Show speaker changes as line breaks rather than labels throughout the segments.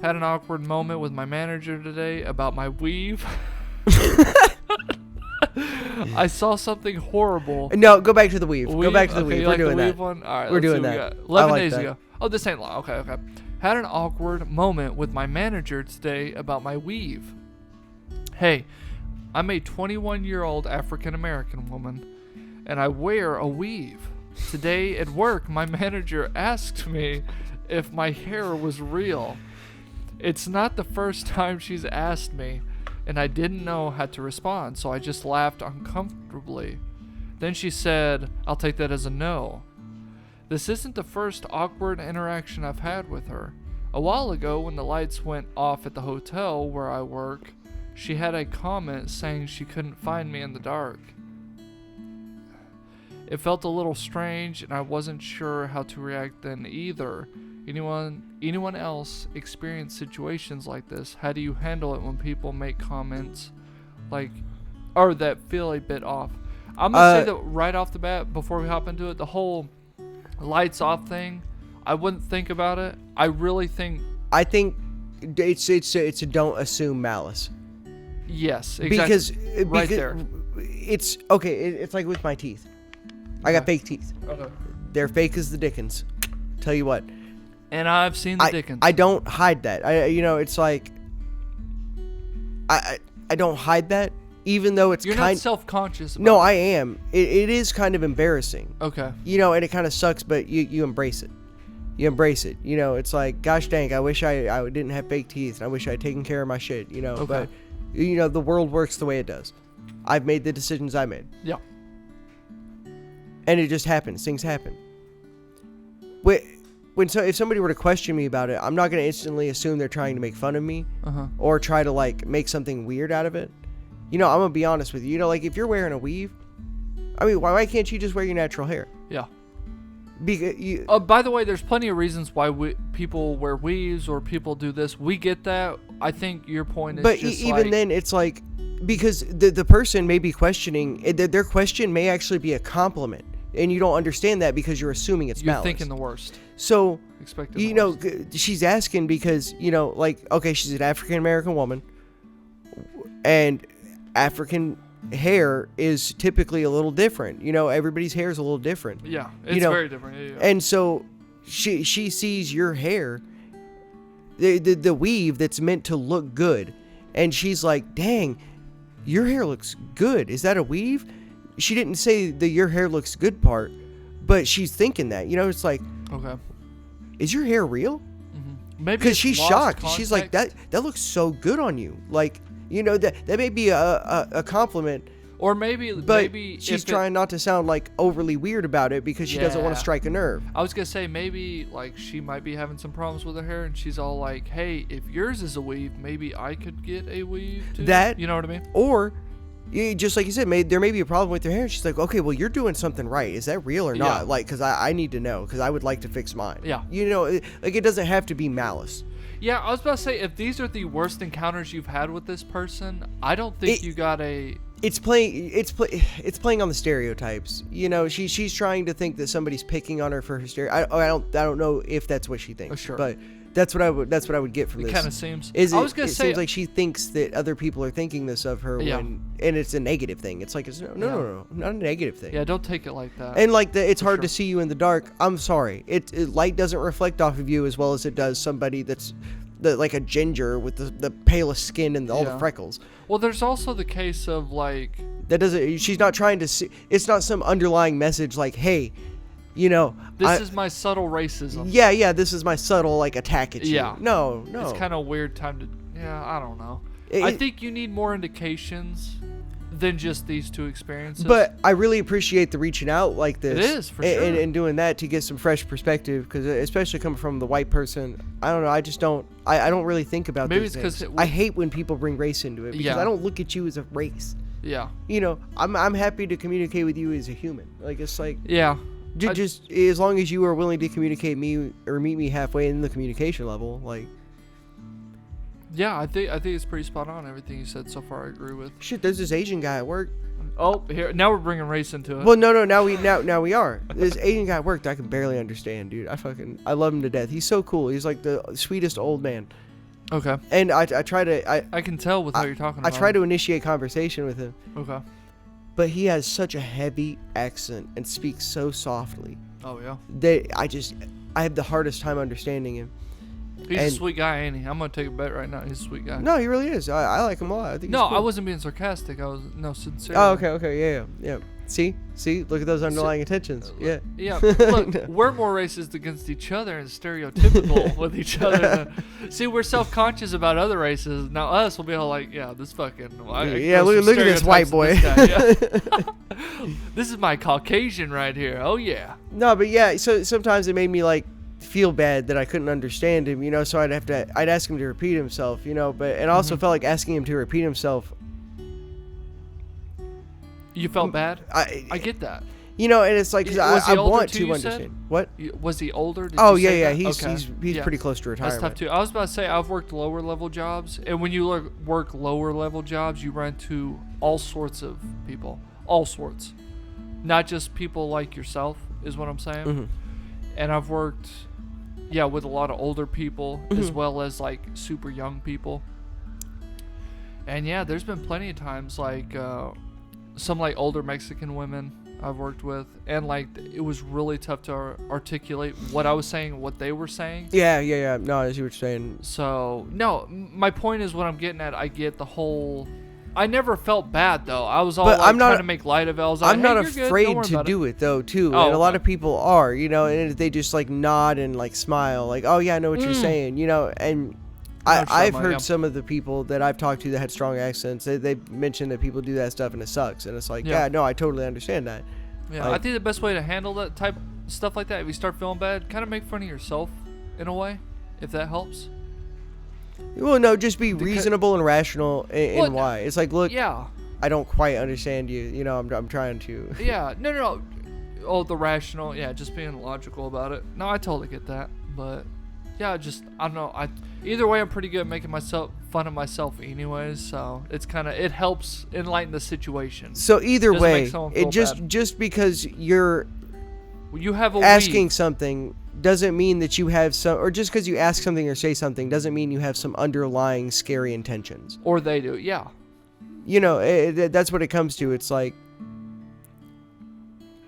Had an awkward moment with my manager today about my weave. I saw something horrible.
No, go back to the weave. Go back to the
Okay,
weave.
you
We're
like
doing
the
that.
weave one? All right,
We're
let's see
doing
what we
that.
got. 11
I like
days
that.
ago. Oh, this ain't long. Okay. Had an awkward moment with my manager today about my weave. Hey, I'm a 21-year-old African-American woman, and I wear a weave. Today at work, my manager asked me if my hair was real. It's not the first time she's asked me, and I didn't know how to respond, so I just laughed uncomfortably. Then she said, I'll take that as a no. This isn't the first awkward interaction I've had with her. A while ago, when the lights went off at the hotel where I work, she had a comment saying she couldn't find me in the dark. It felt a little strange, and I wasn't sure how to react then either. Anyone else experience situations like this? How do you handle it when people make comments like, or that feel a bit off? I'm gonna say that right off the bat before we hop into it. The whole lights off thing, I wouldn't think about it. I think
it's a don't assume malice.
Yes, exactly.
Because
there.
It's okay. It's like with my teeth. I got fake teeth.
Okay.
They're fake as the Dickens. Tell you what.
And I've seen the Dickens.
I don't hide that. It's like I don't hide that, even though it's
You're not self-conscious about
No,
it.
I am. It is kind of embarrassing.
Okay.
And it kind of sucks, but you embrace it. You embrace it. It's like, gosh dang, I wish I didn't have fake teeth, and I wish I had taken care of my shit.
Okay.
But the world works the way it does. I've made the decisions I made.
Yeah.
And it just happens. Things happen. If somebody were to question me about it, I'm not going to instantly assume they're trying to make fun of me or try to like make something weird out of it. I'm going to be honest with you. Like if you're wearing a weave, I mean, why can't you just wear your natural hair?
Yeah.
Because
by the way, there's plenty of reasons why people wear weaves or people do this. We get that. I think your point is just
even then, it's like, because the person may be questioning, their question may actually be a compliment. And you don't understand that because you're assuming it's malice.
You're thinking the worst.
So,
Expecting the worst.
she's asking because, okay, she's an African-American woman. And African hair is typically a little different. Everybody's hair is a little different.
Yeah, it's very different. Yeah.
And so, she sees your hair, the weave that's meant to look good. And she's like, dang, your hair looks good. Is that a weave? She didn't say the your hair looks good part, but she's thinking that. It's like,
okay,
is your hair real?
Mm-hmm. Maybe
because she's shocked.
Context.
She's like, that looks so good on you. Like, that may be a compliment.
Or maybe
she's trying not to sound like overly weird about it because she doesn't want to strike a nerve.
I was gonna say maybe like she might be having some problems with her hair, and she's all like, "Hey, if yours is a weave, maybe I could get a weave too." You know what I mean?
Or, just like you said, there may be a problem with your hair. She's like, "Okay, well, you're doing something right. Is that real or not?
Yeah.
Like, because I need to know because I would like to fix mine."
Yeah.
Like it doesn't have to be malice.
Yeah, I was about to say if these are the worst encounters you've had with this person, I don't think you got a.
It's playing on the stereotypes. She's trying to think that somebody's picking on her for her I don't know if that's what she thinks.
Sure.
But that's what I would get from this.
It kind of seems.
I was gonna say, seems like she thinks that other people are thinking this of her and it's a negative thing. It's like no, not a negative thing.
Yeah, don't take it like that.
And like it's hard to see you in the dark. I'm sorry. Light doesn't reflect off of you as well as it does somebody that's like a ginger with the palest skin and all the freckles.
Well, there's also the case of like
that doesn't. She's not trying to see. It's not some underlying message like, hey,
this is my subtle racism.
Yeah. This is my subtle like attack at you.
Yeah.
No.
It's kind of a weird time to. Yeah, I don't know. I think you need more indications than just these two experiences.
But I really appreciate the reaching out like this.
It is, for sure.
And doing that to get some fresh perspective, because especially coming from the white person, I don't know, I just don't, I don't really think about
Maybe
these
it's
things.
because
I hate when people bring race into it, because I don't look at you as a race.
Yeah.
I'm happy to communicate with you as a human. Like, it's like...
Yeah.
Just as long as you are willing to communicate me or meet me halfway in the communication level, like...
Yeah, I think it's pretty spot on. Everything you said so far, I agree with.
Shit, there's this Asian guy at work.
Oh, here now we're bringing race into it.
Well, no, now we are. This Asian guy at work that I can barely understand, dude. I love him to death. He's so cool. He's like the sweetest old man.
Okay.
And I try to
I can tell with how you're talking about
I try to initiate conversation with him.
Okay.
But he has such a heavy accent and speaks so softly
Oh, yeah.
that I have the hardest time understanding him.
He's a sweet guy, ain't he? I'm going to take a bet right now. He's a sweet guy.
No, he really is. I like him a lot. I think
No,
he's cool.
I wasn't being sarcastic. I was, sincere.
Oh, okay. Yeah. See? Look at those underlying intentions. Yeah.
Yeah. Look, we're more racist against each other and stereotypical with each other. See, we're self-conscious about other races. Now us will be all like, yeah, this fucking...
Look at this white boy.
This, this is my Caucasian right here. Oh, yeah.
No, but yeah, so sometimes it made me like feel bad that I couldn't understand him, so I'd ask him to repeat himself, but and I also felt like asking him to repeat himself.
You felt bad? I get that.
And it's like, 'cause I want to
you
understand.
said?
What?
Was he older? Did
Oh,
you say
yeah.
that?
He's pretty close to retirement.
That's tough too. I was about to say, I've worked lower level jobs, and when you work lower level jobs, you run into all sorts of people. All sorts. Not just people like yourself, is what I'm saying.
Mm-hmm.
And I've worked, with a lot of older people, as well as like super young people. And there's been plenty of times like some like older Mexican women I've worked with, and like it was really tough to articulate what I was saying, what they were saying.
Yeah. No, I see what you're saying.
So no, my point is what I'm getting at. I get the whole. I never felt bad though. I was all trying to make light of it. I was like,
I'm not
hey,
afraid to do it though too, and a lot of people are, and they just like nod and like smile, like, oh yeah, I know what you're saying, and. I've heard some of the people that I've talked to that had strong accents. They mentioned that people do that stuff and it sucks. And it's like, no, I totally understand that.
Yeah, I think the best way to handle that type stuff like that, if you start feeling bad, kind of make fun of yourself in a way, if that helps.
Well, no, just be reasonable and rational in why. It's like, look, I don't quite understand you. I'm trying to.
Yeah, no. Oh, the rational. Yeah, just being logical about it. No, I totally get that. But I don't know. Either way, I'm pretty good at making fun of myself anyways, so it helps enlighten the situation.
So either way, just because you have asking something doesn't mean that you have some, or just because you ask something or say something doesn't mean you have some underlying scary intentions.
Or they do, yeah.
That's what it comes to. It's like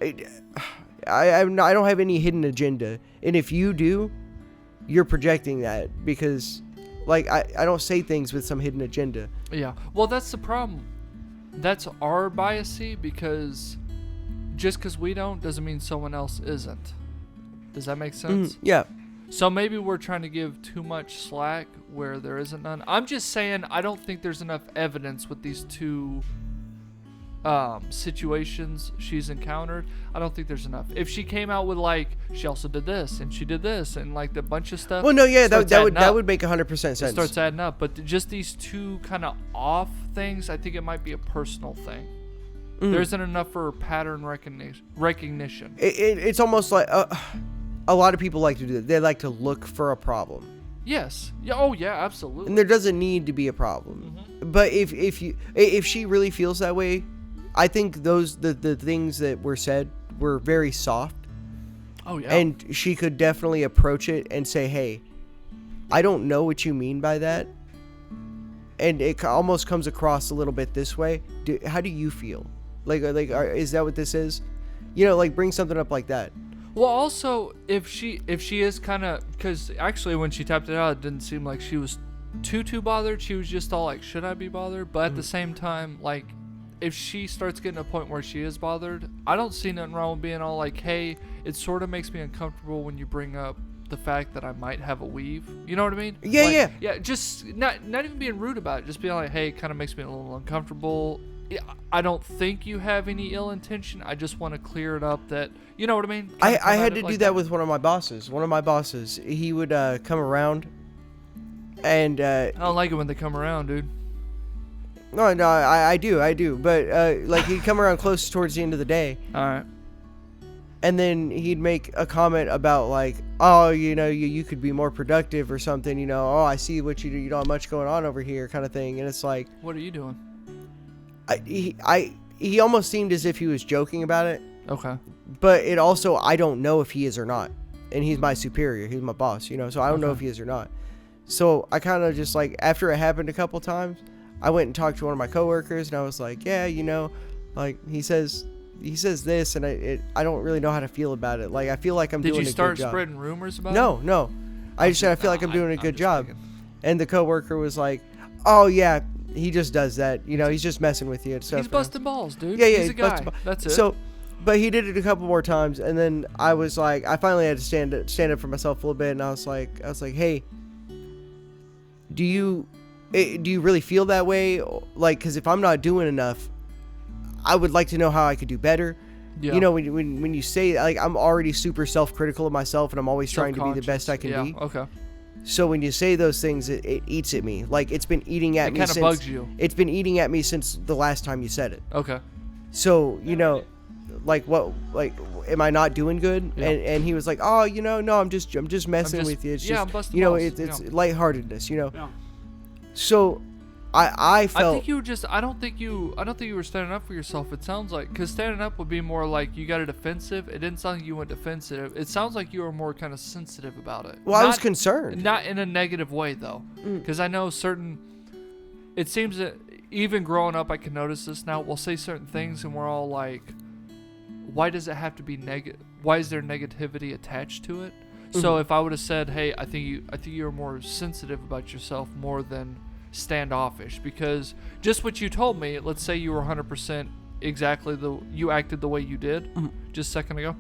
I don't have any hidden agenda, and if you do, you're projecting that because like I don't say things with some hidden agenda.
Yeah. Well, that's the problem. That's our bias, because just because we don't doesn't mean someone else isn't. Does that make sense?
Yeah.
So maybe we're trying to give too much slack where there isn't none. I'm just saying I don't think there's enough evidence with these two situations she's encountered. I don't think there's enough. If she came out with like she also did this and she did this and like the bunch of stuff.
Well, no, yeah, that would make 100% sense.
It starts adding up, but just these two kind of off things, I think it might be a personal thing. There isn't enough for pattern recognition.
It's almost like a lot of people like to do that. They like to look for a problem.
Yes. Yeah. Oh, yeah. Absolutely.
And there doesn't need to be a problem. Mm-hmm. But if she really feels that way, I think the things that were said were very soft.
Oh yeah.
And she could definitely approach it and say, "Hey, I don't know what you mean by that." And it almost comes across a little bit this way. How do you feel? Is that what this is? Like bring something up like that.
Well, also, if she is kind of, because actually when she tapped it out, it didn't seem like she was too bothered. She was just all like, should I be bothered? But at the same time, like, if she starts getting to a point where she is bothered, I don't see nothing wrong with being all like, hey, it sort of makes me uncomfortable when you bring up the fact that I might have a weave. You know what I mean?
Yeah,
Yeah, just not even being rude about it. Just being like, hey, it kind of makes me a little uncomfortable. I don't think you have any ill intention. I just want to clear it up that, you know what I mean?
I had to do that with one of my bosses. One of my bosses, he would come around and... I
don't like it when they come around, dude.
No, I do. But, like, he'd come around close towards the end of the day.
All right.
And then he'd make a comment about, like, oh, you could be more productive or something, oh, I see what you do. You don't have much going on over here kind of thing. And it's like...
What are you doing?
He almost seemed as if he was joking about it.
Okay.
But it also, I don't know if he is or not. And he's my superior. He's my boss, so I don't know if he is or not. So I kind of just like, after it happened a couple times, I went and talked to one of my coworkers, and I was like, yeah, like he says this, and I don't really know how to feel about it. Like, I feel like I'm doing a good job.
Did you start spreading rumors about it?
No. I just said I feel like I'm doing a good job.
Thinking.
And the coworker was like, oh yeah, he just does that. He's just messing with you and stuff.
He's busting balls, dude.
Yeah,
He's a guy. That's it.
So, but he did it a couple more times, and then I was like, I finally had to stand up for myself a little bit, and I was like, hey, do you really feel that way? Like, because if I'm not doing enough, I would like to know how I could do better.
Yeah.
When you say, like, I'm already super self-critical of myself, and I'm always trying to be the best I can be.
Okay.
So when you say those things, it eats at me. Like, it's been eating at me since... It
kind of bugs you.
It's been eating at me since the last time you said it.
Okay.
So, like, what, like, am I not doing good?
Yeah.
And he was like, oh, no, I'm just messing with you. It's just,
I'm busting balls.
It's lightheartedness, Yeah. So, I felt...
I don't think you were standing up for yourself. It sounds like, because standing up would be more like you got a defensive. It didn't sound like you went defensive. It sounds like you were more kind of sensitive about it.
Well, I was concerned.
Not in a negative way, though. Because I know it seems that even growing up, I can notice this now. We'll say certain things and we're all like, why does it have to be negative? Why is there negativity attached to it? So if I would have said, hey, I think you're more sensitive about yourself more than standoffish, because just what you told me, let's say you were 100% exactly you acted the way you did just a second ago,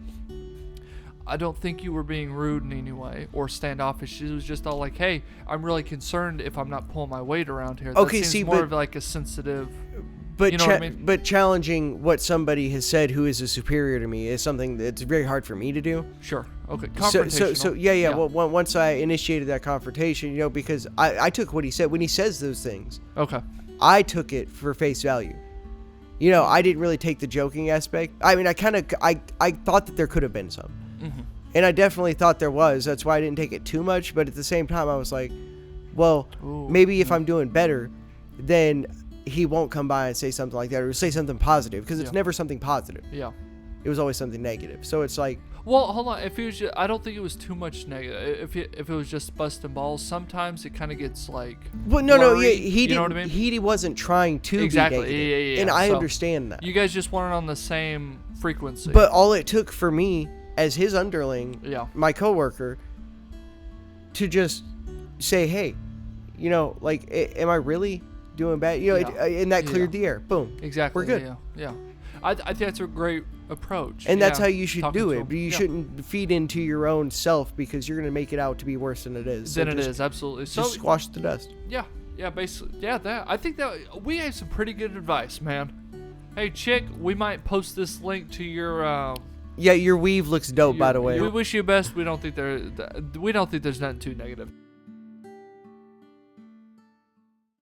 I don't think you were being rude in any way or standoffish. It was just all like, hey, I'm really concerned if I'm not pulling my weight around here.
Okay,
that seems more of like a sensitive,
but
you know what I mean?
But challenging what somebody has said who is a superior to me is something that's very hard for me to do.
Sure. Okay. Confrontational.
So yeah. Well, once I initiated that confrontation, because I took what he said when he says those things.
Okay.
I took it for face value. I didn't really take the joking aspect. I mean, I thought that there could have been some. And I definitely thought there was. That's why I didn't take it too much. But at the same time, I was like, well, maybe if I'm doing better, then he won't come by and say something like that or say something positive, because it's never something positive.
Yeah.
It was always something negative. So it's like...
Well, hold on. If it was I don't think it was too much negative. If it was just busting balls, sometimes it kind of gets like... Well,
no. Yeah, he
you
didn't,
know what I mean?
He wasn't trying to
exactly.
be negative.
Yeah.
And I understand that.
You guys just weren't on the same frequency.
But all it took for me, as his underling, my coworker, to just say, hey, like, am I really doing bad? And that cleared the air. Boom.
Exactly.
We're good.
Yeah. I think that's a great approach.
And that's how you should do it. But you shouldn't feed into your own self, because you're going to make it out to be worse than it is.
Than it is, absolutely. So
just squash the dust.
Yeah, basically. Yeah, I think that we have some pretty good advice, man. Hey, chick, we might post this link to your...
Yeah, your weave looks dope, by the way.
We wish you best. We don't think there's nothing too negative.